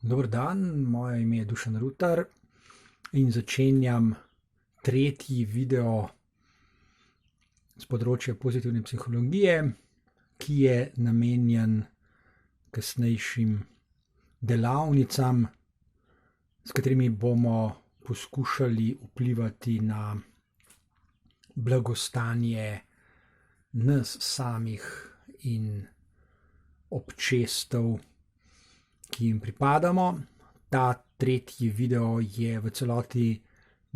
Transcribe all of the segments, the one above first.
Dober dan, moje ime je Dušan Rutar in začenjam tretji video z področja pozitivne psihologije, ki je namenjen kasnejšim delavnicam, s katerimi bomo poskušali vplivati na blagostanje nas samih in občestev, ki jim pripadamo. Ta tretji video je v celoti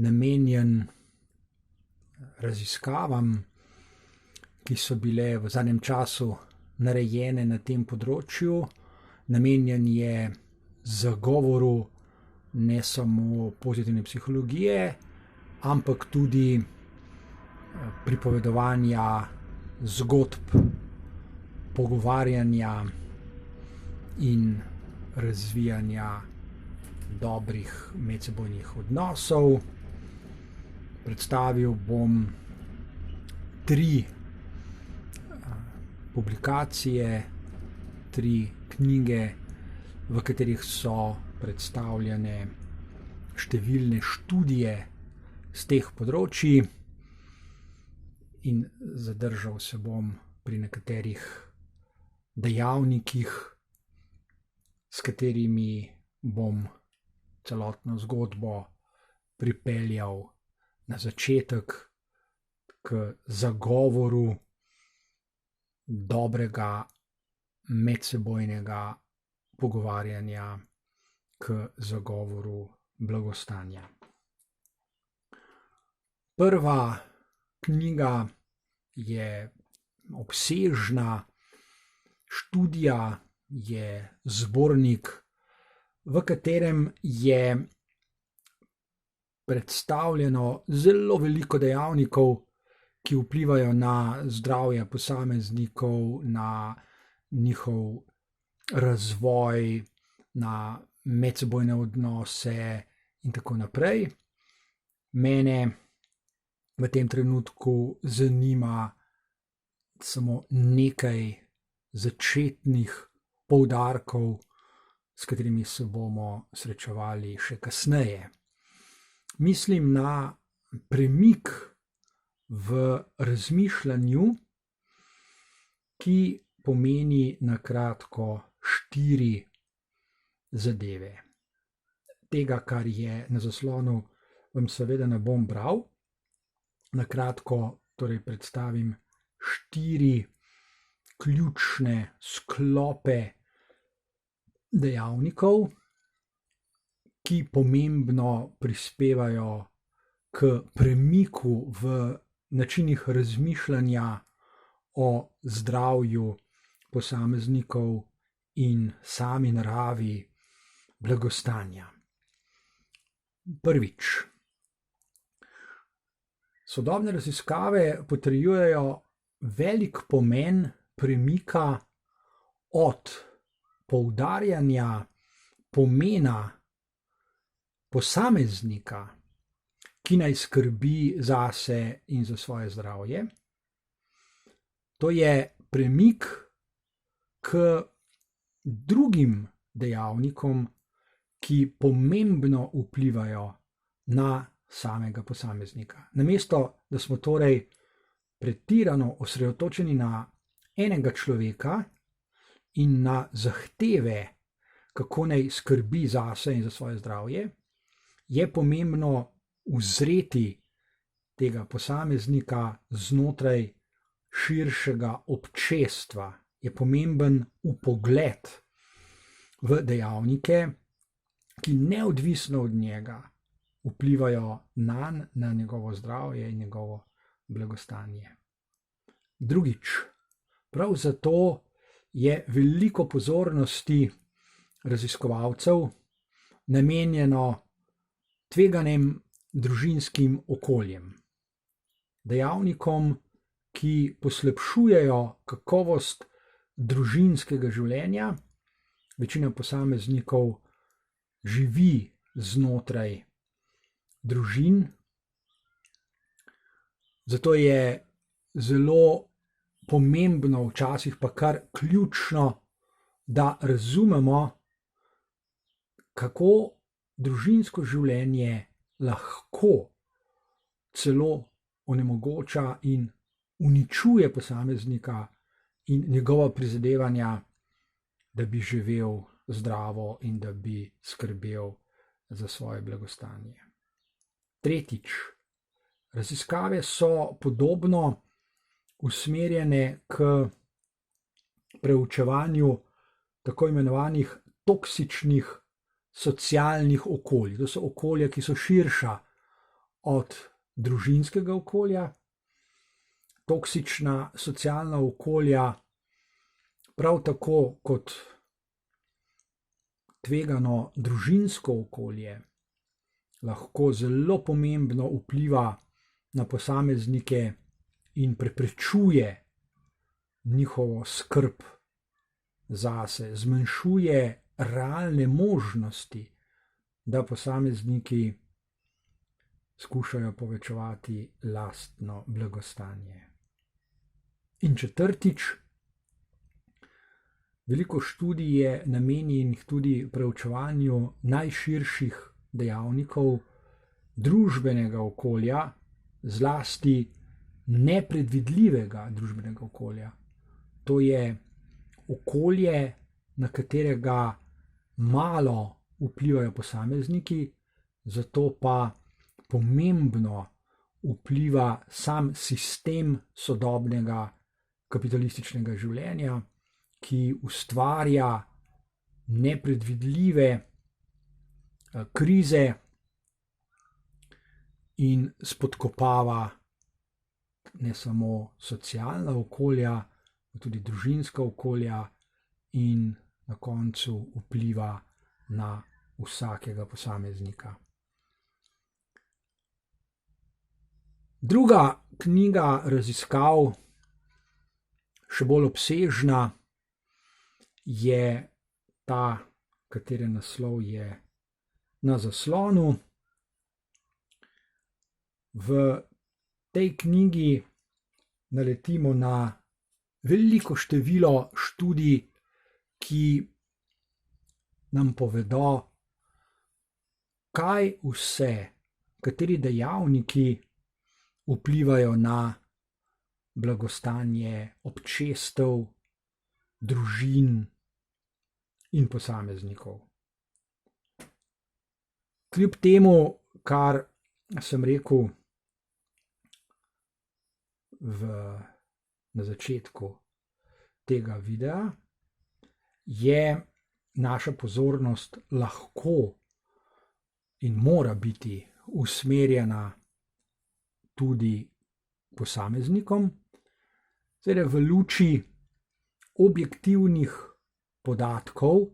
namenjen raziskavam, ki so bile v zadnjem času narejene na tem področju. Namenjen je zagovoru ne samo pozitivne psihologije, ampak tudi pripovedovanja zgodb, pogovarjanja in razvijanja dobrih medsebojnih odnosov. Predstavil bom 3 publikacije, 3 knjige, v katerih so predstavljene številne študije z teh področji, in zadržal se bom pri nekaterih dejavnikih, s katerimi bom celotno zgodbo pripeljal na začetek k zagovoru dobrega medsebojnega pogovarjanja, k zagovoru blagostanja. Prva knjiga je obsežna študija, je zbornik, v katerem je predstavljeno zelo veliko dejavnikov, ki vplivajo na zdravje posameznikov, na njihov razvoj, na medsebojne odnose in tako naprej. Mene v tem trenutku zanima samo nekaj začetnih poudarkov, s katerimi se bomo srečevali še kasneje. Mislim na premik v razmišljanju, ki pomeni na kratko 4 zadeve. Tega, kar je na zaslonu, vam seveda ne bom bral. Na kratko torej predstavim 4 ključne sklope dejavnikov, ki pomembno prispevajo k premiku v načinih razmišljanja o zdravju posameznikov in sami naravi blagostanja. Prvič. Sodobne raziskave potrjujejo velik pomen premika od poudarjanja pomena posameznika, ki naj skrbi zase in za svoje zdravje. To je premik k drugim dejavnikom, ki pomembno vplivajo na samega posameznika. Namesto, da smo torej pretirano osredotočeni na enega človeka in na zahteve, kako naj skrbi zase in za svoje zdravje, je pomembno uzreti tega posameznika znotraj širšega občestva. Je pomemben vpogled v dejavnike, ki neodvisno od njega vplivajo nanj, na njegovo zdravje in njegovo blagostanje. Drugič, prav zato je veliko pozornosti raziskovalcev namenjeno tveganim družinskim okoljem, dejavnikom, ki poslabšujejo kakovost družinskega življenja. Večina posameznikov živi znotraj družin, zato je zelo pomembno, včasih pa kar ključno, da razumemo, kako družinsko življenje lahko celo onemogoča in uničuje posameznika in njegova prizadevanja, da bi živel zdravo in da bi skrbel za svoje blagostanje. Tretjič, raziskave so podobno usmerjene k preučevanju tako imenovanih toksičnih socialnih okolij. To so okolja, ki so širša od družinskega okolja. Toksična socialna okolja, prav tako kot tvegano družinsko okolje, lahko zelo pomembno vpliva na posameznike in preprečuje njihovo skrb zase, zmanjšuje realne možnosti, da posamezniki skušajo povečevati lastno blagostanje. In četrtič, veliko študij je namenjenih tudi preučevanju najširših dejavnikov družbenega okolja, zlasti nepredvidljivega družbenega okolja. To je okolje, na katerega malo vplivajo posamezniki, zato pa pomembno vpliva sam sistem sodobnega kapitalističnega življenja, ki ustvarja nepredvidljive krize in spodkopava ne samo socialna okolja, tudi družinska okolja in na koncu vpliva na vsakega posameznika. Druga knjiga raziskav, še bolj obsežna, je ta, katere naslov je Na zaslonu. V tej knjigi naletimo na veliko število študij, ki nam povedo, kaj vse, kateri dejavniki vplivajo na blagostanje občestev, družin in posameznikov. Kljub temu, kar sem rekel na začetku tega videa, je naša pozornost lahko in mora biti usmerjena tudi posameznikom, seveda v luči objektivnih podatkov,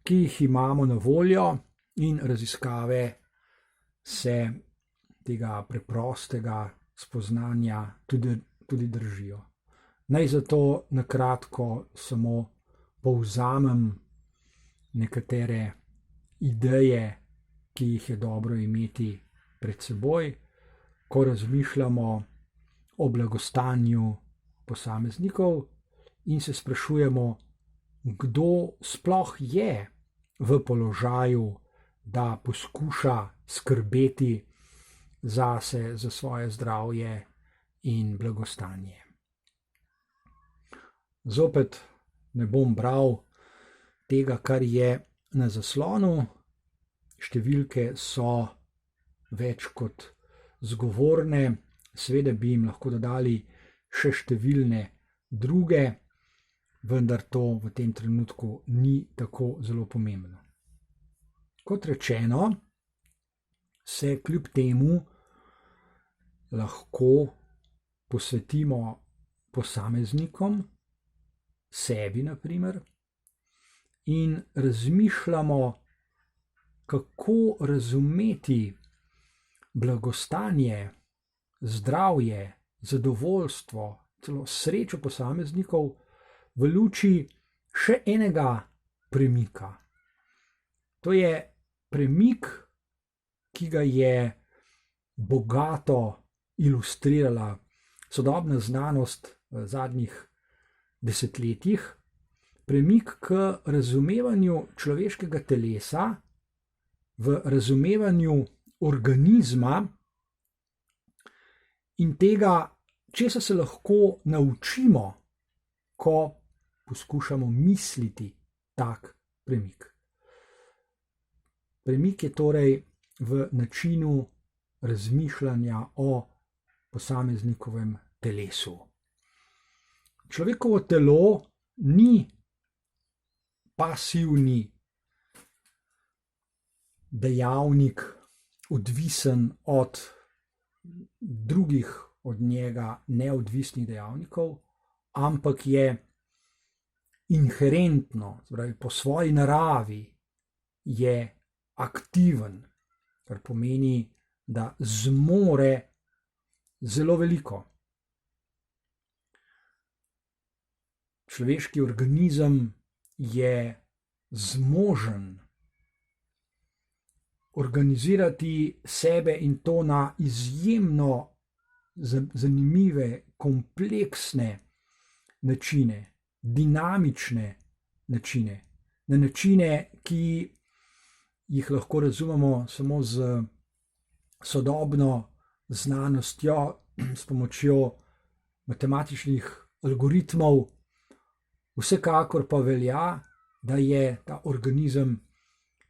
ki jih imamo na voljo, in raziskave se tega preprostega spoznanja tudi držijo. Naj zato na kratko samo povzamem nekatere ideje, ki jih je dobro imeti pred seboj, ko razmišljamo o blagostanju posameznikov in se sprašujemo, kdo sploh je v položaju, da poskuša skrbeti zase, za svoje zdravje in blagostanje. Zopet ne bom bral tega, kar je na zaslonu. Številke so več kot zgovorne, seveda bi jim lahko dodali še številne druge, vendar to v tem trenutku ni tako zelo pomembno. Kot rečeno, se kljub temu lahko posvetimo posameznikom, sebi na primer, in razmišljamo, kako razumeti blagostanje, zdravje, zadovoljstvo, celo srečo posameznikov v luči še enega premika. To je premik, ki ga je bogato ilustrirala sodobna znanost v zadnjih desetletjih, premik k razumevanju človeškega telesa v razumevanju organizma in tega, česa se lahko naučimo, ko poskušamo misliti tak premik. Premik je torej v načinu razmišljanja o posameznikovem telesu. Človekovo telo ni pasivni dejavnik, odvisen od drugih od njega neodvisnih dejavnikov, ampak je inherentno, torej po svoji naravi je aktiven, kar pomeni, da zmore zelo veliko. Človeški organizem je zmožen organizirati sebe in to na izjemno zanimive, kompleksne načine, dinamične načine, na načine, ki jih lahko razumemo samo z sodobno znanostjo, s pomočjo matematičnih algoritmov. Vsekakor pa velja, da je ta organizem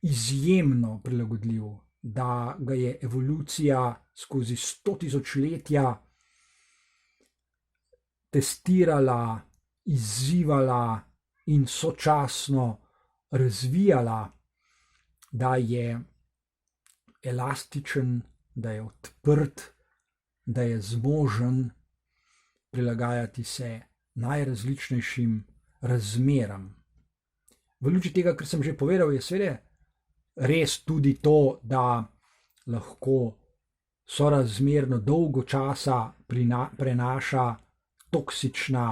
izjemno prilagodljiv, da ga je evolucija skozi 100 tisočletja testirala, izzivala in sočasno razvijala, da je elastičen, da je odprt, da je zmožen prilagajati se najrazličnejšim razmeram. V luči tega, kar sem že povedal, je seveda res tudi to, da lahko sorazmerno dolgo časa prenaša toksična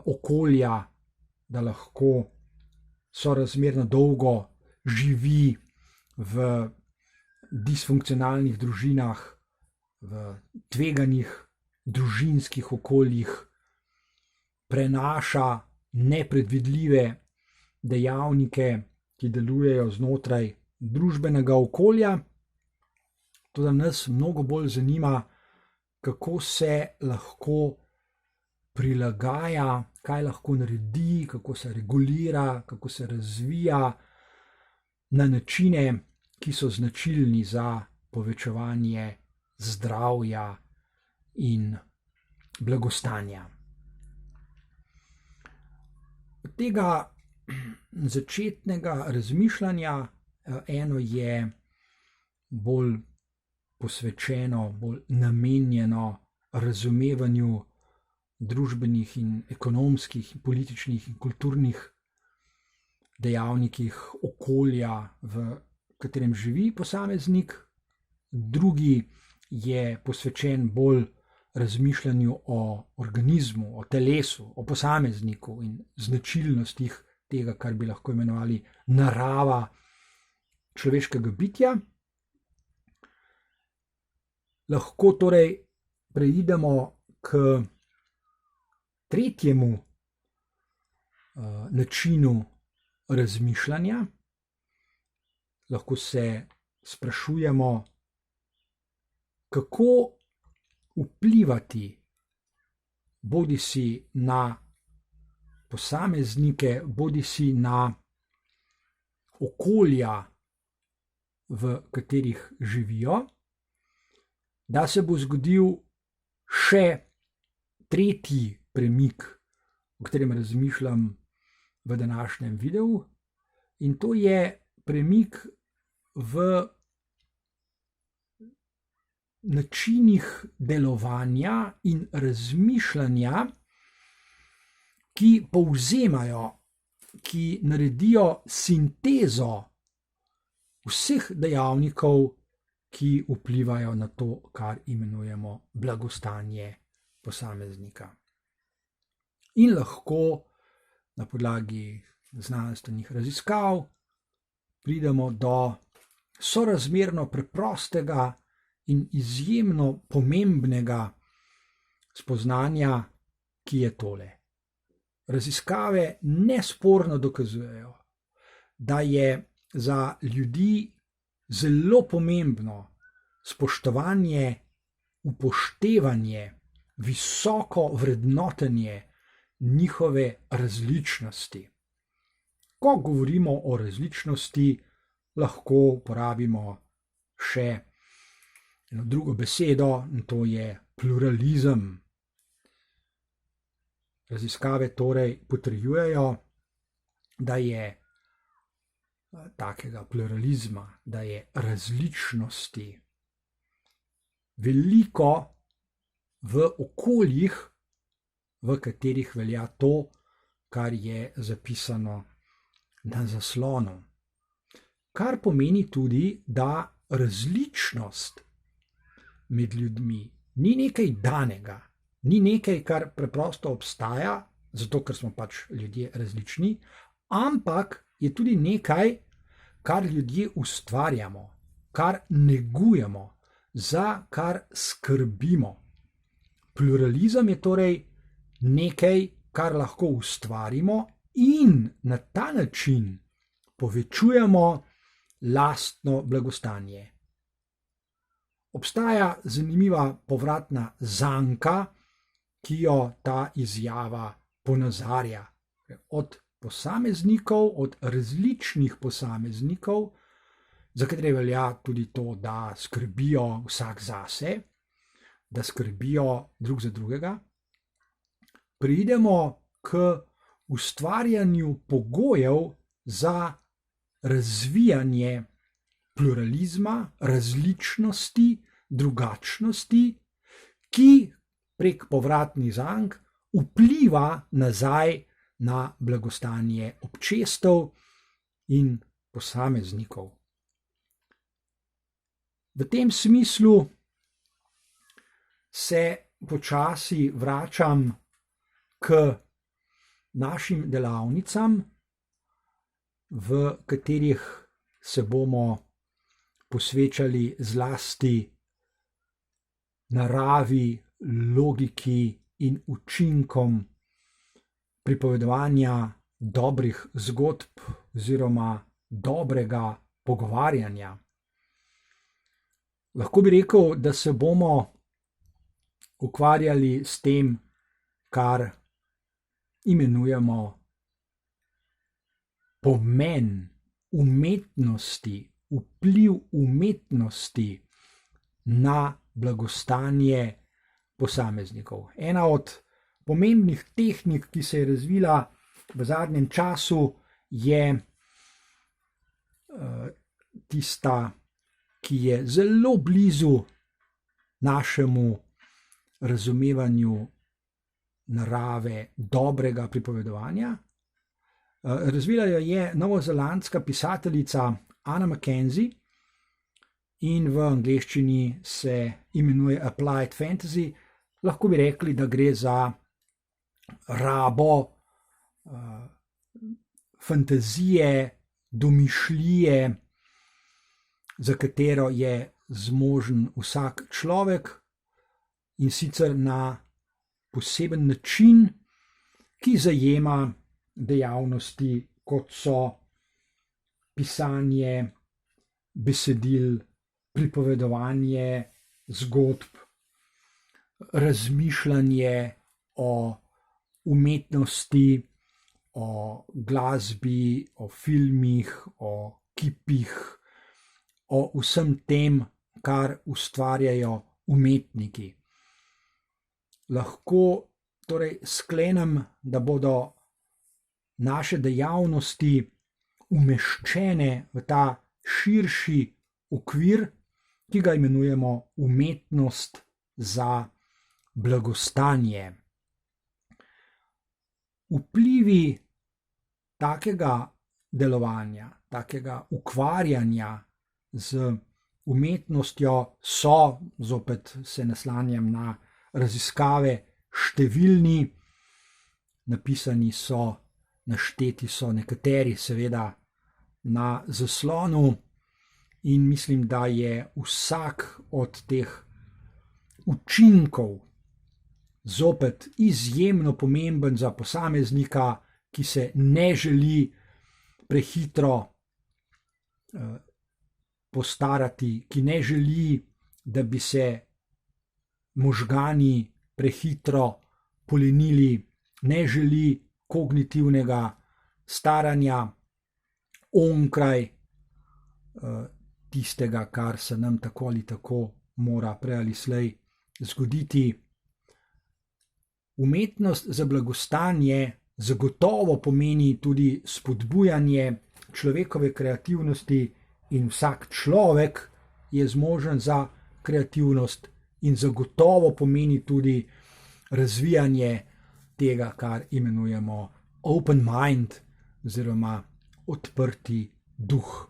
okolja, da lahko sorazmerno dolgo živi v disfunkcionalnih družinah, v tveganih družinskih okoljih, prenaša nepredvidljive dejavnike, ki delujejo znotraj družbenega okolja. Toda nas mnogo bolj zanima, kako se lahko prilagaja, kaj lahko naredi, kako se regulira, kako se razvija na načine, ki so značilni za povečevanje zdravja in blagostanja. Od tega začetnega razmišljanja eno je bolj posvečeno, bolj namenjeno razumevanju družbenih in ekonomskih, političnih in kulturnih dejavnikih okolja, v katerem živi posameznik. Drugi je posvečen bolj razmišljanju o organizmu, o telesu, o posamezniku in značilnostih tega, kar bi lahko imenovali narava človeškega bitja. Lahko torej preidemo k tretjemu načinu razmišljanja. Lahko se sprašujemo, kako vplivati bodisi na posameznike, bodisi na okolja, v katerih živijo, da se bo zgodil še tretji premik, o katerem razmišljam v današnjem videu, in to je premik v načinih delovanja in razmišljanja, ki povzemajo, ki naredijo sintezo vseh dejavnikov, ki vplivajo na to, kar imenujemo blagostanje posameznika. In lahko na podlagi znanstvenih raziskav pridemo do sorazmerno preprostega in izjemno pomembnega spoznanja, ki je tole. Raziskave nesporno dokazujejo, da je za ljudi, zelo pomembno spoštovanje, upoštevanje, visoko vrednotenje njihove različnosti. Ko govorimo o različnosti, lahko uporabimo še eno drugo besedo, in to je pluralizem. Raziskave torej potrjujejo, da je takega pluralizma, da je različnosti veliko v okoljih, v katerih velja to, kar je zapisano na zaslonu. Kar pomeni tudi, da različnost med ljudmi ni nekaj danega, ni nekaj, kar preprosto obstaja, zato ker smo pač ljudje različni, ampak je tudi nekaj, kar ljudje ustvarjamo, kar negujemo, za kar skrbimo. Pluralizem je torej nekaj, kar lahko ustvarimo in na ta način povečujemo lastno blagostanje. Obstaja zanimiva povratna zanka, ki jo ta izjava ponazarja. Od posameznikov, od različnih posameznikov, za katere velja tudi to, da skrbijo vsak zase, da skrbijo drug za drugega, pridemo k ustvarjanju pogojev za razvijanje pluralizma, različnosti, drugačnosti, ki prek povratnih zank vpliva nazaj na blagostanje občestev in posameznikov. V tem smislu se počasi vračam k našim delavnicam, v katerih se bomo posvečali zlasti naravi, logiki in učinkom pripovedovanja dobrih zgodb oziroma dobrega pogovarjanja. Lahko bi rekel, da se bomo ukvarjali s tem, kar imenujemo pomen umetnosti, vpliv umetnosti na blagostanje posameznikov. Ena od pomembnih tehnik, ki se je razvila v zadnjem času, je tista, ki je zelo blizu našemu razumevanju narave dobrega pripovedovanja. Razvila jo je novozelandska pisateljica Anna McKenzie in v angleščini se imenuje Applied Fantasy. Lahko bi rekli, da gre za rabo fantazije, domišljije, za katero je zmožen vsak človek, in sicer na poseben način, ki zajema dejavnosti, kot so pisanje besedil, pripovedovanje zgodb, razmišljanje o umetnosti, o glasbi, o filmih, o kipih, o vsem tem, kar ustvarjajo umetniki. Lahko torej sklenem, da bodo naše dejavnosti umeščene v ta širši okvir, ki ga imenujemo umetnost za blagostanje. Vplivi takega delovanja, takega ukvarjanja z umetnostjo so, zopet se naslanjam na raziskave, številni, napisani so, našteti so nekateri seveda na zaslonu, in mislim, da je vsak od teh učinkov zopet izjemno pomemben za posameznika, ki se ne želi prehitro postarati, ki ne želi, da bi se možgani prehitro polenili, ne želi kognitivnega staranja onkraj tistega, kar se nam tako ali tako mora prej ali slej zgoditi. Umetnost za blagostanje zagotovo pomeni tudi spodbujanje človekove kreativnosti in vsak človek je zmožen za kreativnost in zagotovo pomeni tudi razvijanje tega, kar imenujemo open mind oziroma odprti duh.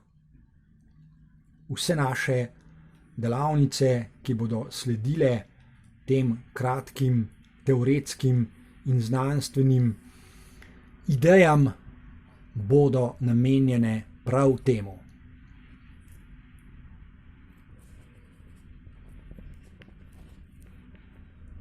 Vse naše delavnice, ki bodo sledile tem kratkim teoretskim in znanstvenim idejam, bodo namenjene prav temu.